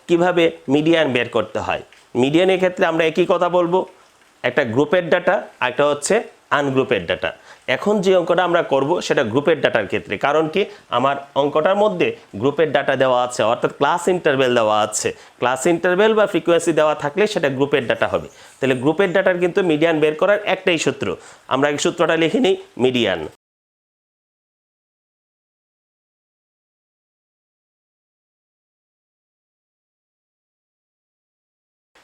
কিভাবে মিডিয়ান বের করতে হয়। মিডিয়ানের ক্ষেত্রে আমরা একই কথা বলবো, একটা গ্রুপের ডাটা, একটা হচ্ছে আনগ্রুপের ডাটা। এখন যে অঙ্কটা আমরা করব সেটা গ্রুপের ডাটার ক্ষেত্রে, কারণ কি আমার অঙ্কটার মধ্যে গ্রুপের ডাটা দেওয়া আছে, অর্থাৎ ক্লাস ইন্টারভ্যাল দেওয়া আছে। ক্লাস ইন্টারভ্যাল বা ফ্রিকোয়েন্সি দেওয়া থাকলে সেটা গ্রুপের ডাটা হবে। তাহলে গ্রুপের ডাটার কিন্তু মিডিয়ান বের করার একটাই সূত্র, আমরা এই সূত্রটা লিখে নিই, মিডিয়ান।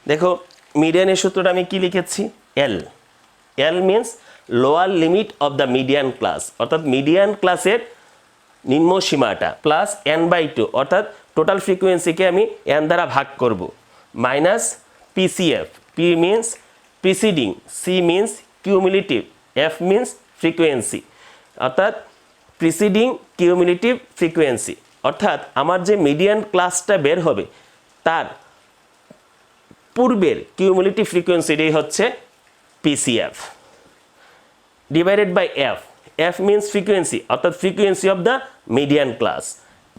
দেখো মিডিয়ানের সূত্রটা আমি কি লিখেছি, L. L means lower limit of the median class, অর্থাৎ মিডিয়ান ক্লাসের নিম্ন সীমাটা, প্লাস n/2 অর্থাৎ টোটাল ফ্রিকোয়েন্সিকে আমি n দ্বারা ভাগ করব, minus PCF. P means preceding, C means cumulative, F means frequency, অর্থাৎ প্রিসিডিং কিউমুলেটিভ ফ্রিকোয়েন্সি। অর্থাৎ আমার যে মিডিয়ান ক্লাসটা বের হবে তার পূর্বের কিউমুলেটিভ ফ্রিকোয়েন্সিটাই হচ্ছে PCF, divided by F. F means frequency, অর্থাৎ frequency of the median class,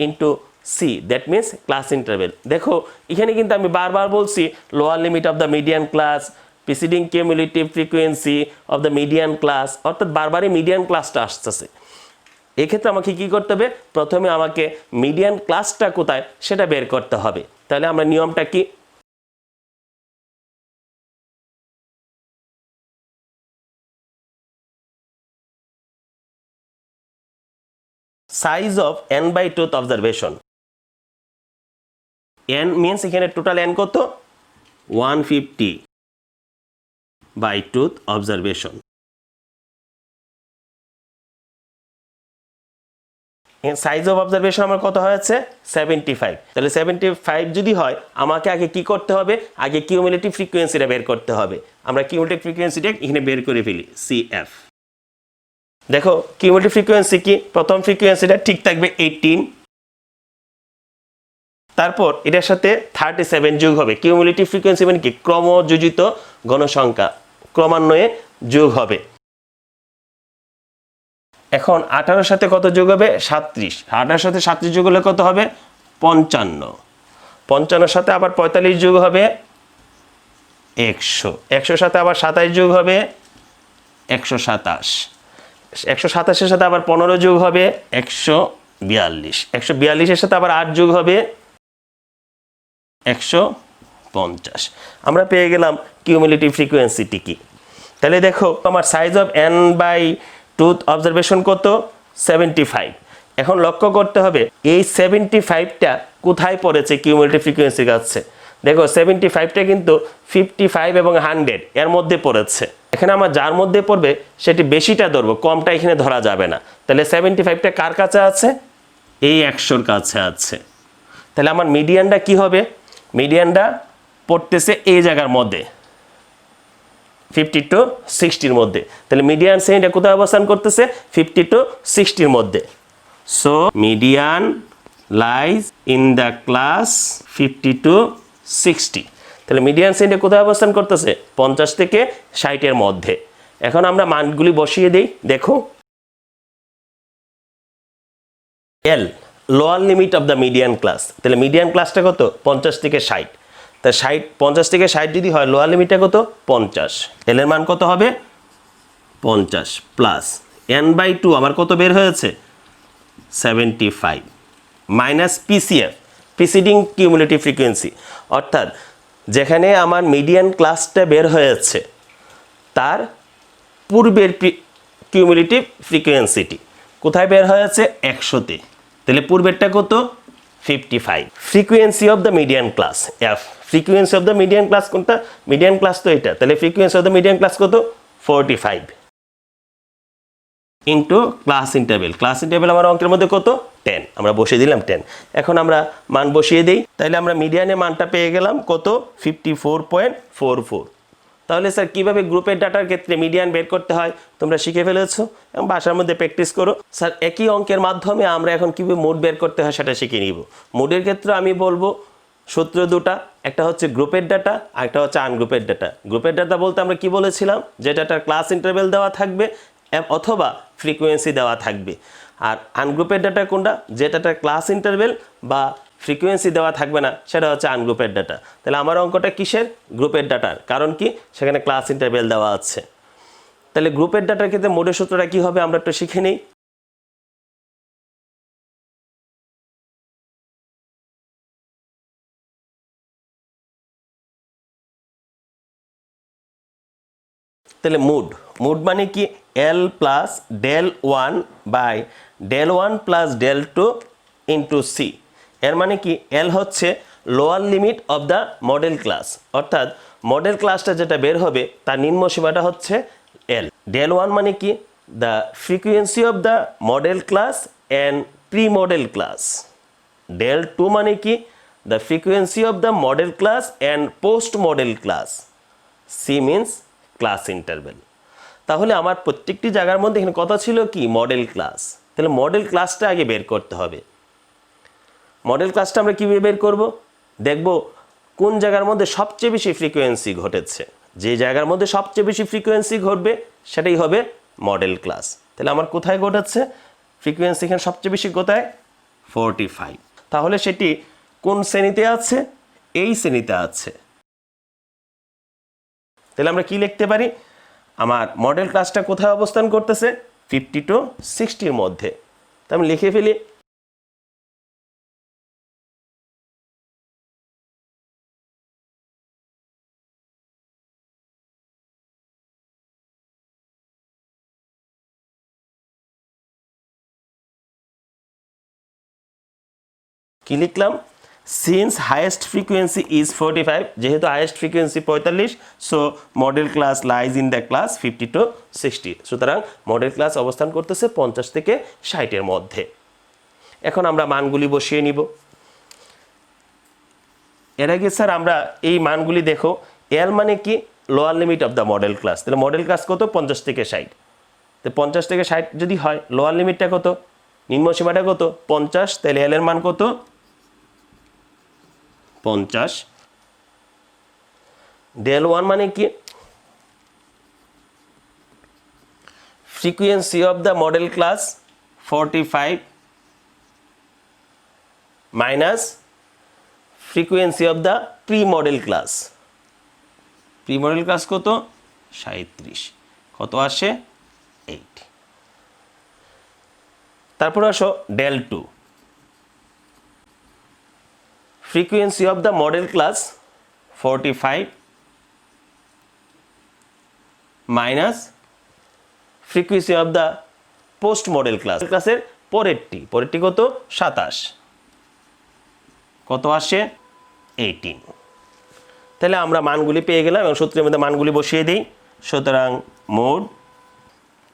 into C, that means class interval. দেখো এখানে কিন্তু আমি বারবার বলছি lower limit of the median class, preceding cumulative frequency of the median class, অর্থাৎ বারবারই median ক্লাসটা আসতেছে। এক্ষেত্রে আমাকে কি করতে হবে, প্রথমে আমাকে মিডিয়ান ক্লাসটা কোথায় সেটা বের করতে হবে। তাহলে আমরা নিয়মটা কি, size of n/2 observation. n means এখানে টোটাল n কত, 150/2 অবজারভেশন। সাইজ অফ অবজারভেশন আমার কত হয়েছে, 75। তাহলে 75 যদি হয় আমাকে আগে কি করতে হবে, আগে কিউমুলেটিভ ফ্রিকোয়েন্সিটা বের করতে হবে। আমরা কিউমুলেটিভ ফ্রিকোয়েন্সিটা এখানে বের করে ফেলি, সিএফ। দেখো কিউমুলেটিভ ফ্রিকোয়েন্সি কি, প্রথম ফ্রিকোয়েন্সিটা ঠিক থাকবে 18, তারপর এটার সাথে 37 যোগ হবে। কিউমুলেটিভ ফ্রিকোয়েন্সি মানে কি, ক্রমযোজিত গণসংখ্যা, ক্রমান্বয়ে যোগ হবে। এখন 18 সাথে কত যোগ হবে, 37। 18 সাথে 37 যোগ হলে কত হবে, 55। 55 সাথে আবার 45 যোগ হবে 100। 100 সাথে আবার 27 যোগ হবে 127। 127 সাথে আবার 15 যোগ হবে 142। 142 সাথে আবার 8 যোগ হবে 150। আমরা পেয়ে গেলাম কিউমুলেটিভ ফ্রিকোয়েন্সিটি কি। তাহলে দেখো আমার সাইজ অফ n/2 অবজারভেশন কত, 75। এখন লক্ষ্য করতে হবে এই 75টা কোথায় পড়েছে কিউমুলেটিভ ফ্রিকোয়েন্সির কাছে। দেখো 75টা কিন্তু 55 এবং 100 এর মধ্যে পড়েছে। এখানে আমার যার মধ্যে পড়বে সেটি বেশিটা ধরবো, কমটা এখানে ধরা যাবে না। তাহলে 75টা কার কাছে আছে, এই 100-র কাছে আছে। তাহলে আমার মিডিয়ানটা কি হবে, মিডিয়ানটা পড়তেছে এই জায়গার মধ্যে, 50 to 60-র মধ্যে। তাহলে মিডিয়ান শ্রেণীটা কোথায় অবস্থান করতেছে, 50 to 60-র মধ্যে। So median lies in the class 50 to 60। তাহলে মিডিয়ান শ্রেণীটা কোথায় অবস্থান করতেছে, 50 থেকে 60-এর মধ্যে। এখন আমরা মানগুলি বসিয়ে দিই। দেখো L, lower limit of the median class. তাহলে মিডিয়ান ক্লাসটা কত, 50 থেকে 60। তা 50 থেকে 60 যদি হয়, লোয়ার লিমিটটা কত, 50। এল এর মান কত হবে, 50 প্লাস n/2 আমার কত বের হয়েছে, 75, minus PCF, preceding cumulative frequency, অর্থাৎ যেখানে আমার মিডিয়ান ক্লাসটা বের হয়েছে তার পূর্বের কিউমুলেটিভ ফ্রিকোয়েন্সিটি কোথায় বের হয়েছে, 100-তে। তাহলে পূর্বেরটা কত, 55। Frequency of the median class, F. Frequency of the median class কোনটা, মিডিয়ান ক্লাস তো এটা। তাহলে frequency of the median class কত, 45 into class interval. Class interval আমার অঙ্কের মধ্যে কত, 10। আমরা বসিয়ে দিলাম 10। এখন আমরা মান বসিয়ে দিই। তাহলে আমরা মিডিয়ানের মানটা পেয়ে গেলাম কত, 54.44। তাহলে স্যার কীভাবে গ্রুপের ডাটার ক্ষেত্রে মিডিয়ান বের করতে হয় তোমরা শিখে ফেলেছো এবং বাসার মধ্যে প্র্যাকটিস করো। স্যার একই অঙ্কের মাধ্যমে আমরা এখন কীভাবে মোড বের করতে হয় সেটা শিখে নিব। মোডের ক্ষেত্রে আমি বলবো সূত্র দুটা, একটা হচ্ছে গ্রুপের ডাটা আর একটা হচ্ছে আনগ্রুপের ডাটা। গ্রুপের ডাটা বলতে আমরা কি বলেছিলাম, যে ডাটার ক্লাস ইন্টারভেল দেওয়া থাকবে অথবা ফ্রিকোয়েন্সি দেওয়া থাকবে। আর আনগ্রুপের ডাটা কোনটা, যে ডাটার ক্লাস ইন্টারভেল বা ফ্রিকোয়েন্সি দেওয়া থাকবে না, সেটা হচ্ছে আনগ্রুপের ডাটা। তাহলে আমার অঙ্কটা কিসের? গ্রুপের ডাটার। কারণ কি? সেখানে ক্লাস ইন্টারভেল দেওয়া আছে। তাহলে গ্রুপের ডাটার ক্ষেত্রে মোডের সূত্রটা কী হবে আমরা একটু শিখে নিই। তাহলে মুড মানে কি? L plus del one by del one plus del two into C. এর মানে কি? এল হচ্ছে lower limit of the modal class, অর্থাৎ মডেল ক্লাসটা যেটা বের হবে তার নিম্ন সীমাটা হচ্ছে এল। ডেল ওয়ান মানে কি? The frequency of the modal class and pre modal class. Del two মানে কি? The frequency of the modal class and post modal class. C means class interval. তাহলে আমার প্রত্যেকটি জায়গার মধ্যে এখানে কথা ছিল কি? Model class. তাহলে মডেল ক্লাসটা আগে বের করতে হবে। মডেল ক্লাসটা আমরা কীভাবে বের করব? দেখব কোন জায়গার মধ্যে সবচেয়ে বেশি ফ্রিকোয়েন্সি ঘটেছে। যে জায়গার মধ্যে সবচেয়ে বেশি ফ্রিকোয়েন্সি ঘটবে সেটাই হবে মডেল ক্লাস। তাহলে আমার কোথায় ঘটাচ্ছে ফ্রিকোয়েন্সি? এখানে সবচেয়ে বেশি কোথায়? 45। তাহলে সেটি কোন শ্রেণীতে আছে? এই শ্রেণীতে আছে। তাহলে আমরা কি লিখতে পারি? আমার মডেল ক্লাসটা কোথায় অবস্থান করতেছে? 50 to 60-র মধ্যে। তো আমি লিখে ফেলি। কি লিখলাম? সিন্স হাইয়েস্ট ফ্রিকোয়েন্সি ইজ 45, যেহেতু highest frequency 45, so model class lies in the class 50 to 60। সুতরাং মডেল ক্লাস অবস্থান করতেছে 50 থেকে 60-এর মধ্যে। এখন আমরা মানগুলি বসিয়ে নিব। এর আগে স্যার আমরা এই মানগুলি দেখো, এল মানে কি? Lower limit of the modal class. তাহলে মডেল ক্লাস কত? 50 থেকে 60। তো 50 থেকে 60 যদি হয়, লোয়ার লিমিটটা কত? নিম্ন সীমাটা কত? 50। তাহলে এল এর মান কত? 50। ডেল ওয়ান মানে কি? Frequency of the modal class 45 minus frequency of the pre modal class. Pre modal class কত? 37। কত আসে? 8। তারপর আসো del two. Frequency of the modal class 45 minus frequency of the post modal ক্লাসের পরেরটি কত? 27। কত আসে? 18। তাহলে আমরা মানগুলি পেয়ে গেলাম এবং সূত্রের মধ্যে মানগুলি বসিয়ে দিই। সুতরাং মোড।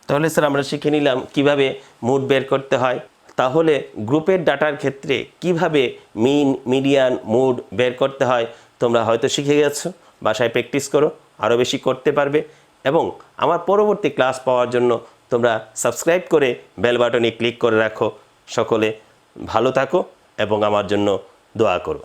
তাহলে স্যার আমরা শিখে নিলাম কিভাবে মোড বের করতে হয়। তাহলে গ্রুপের ডাটার ক্ষেত্রে কিভাবে মিন, মিডিয়ান, মোড বের করতে হয় তোমরা হয়তো শিখে গেছো। বাসায় প্র্যাকটিস করো, আরও বেশি করতে পারবে। এবং আমার পরবর্তী ক্লাস পাওয়ার জন্য তোমরা সাবস্ক্রাইব করে বেল বাটনে ক্লিক করে রাখো। সকলে ভালো থাকো এবং আমার জন্য দোয়া করো।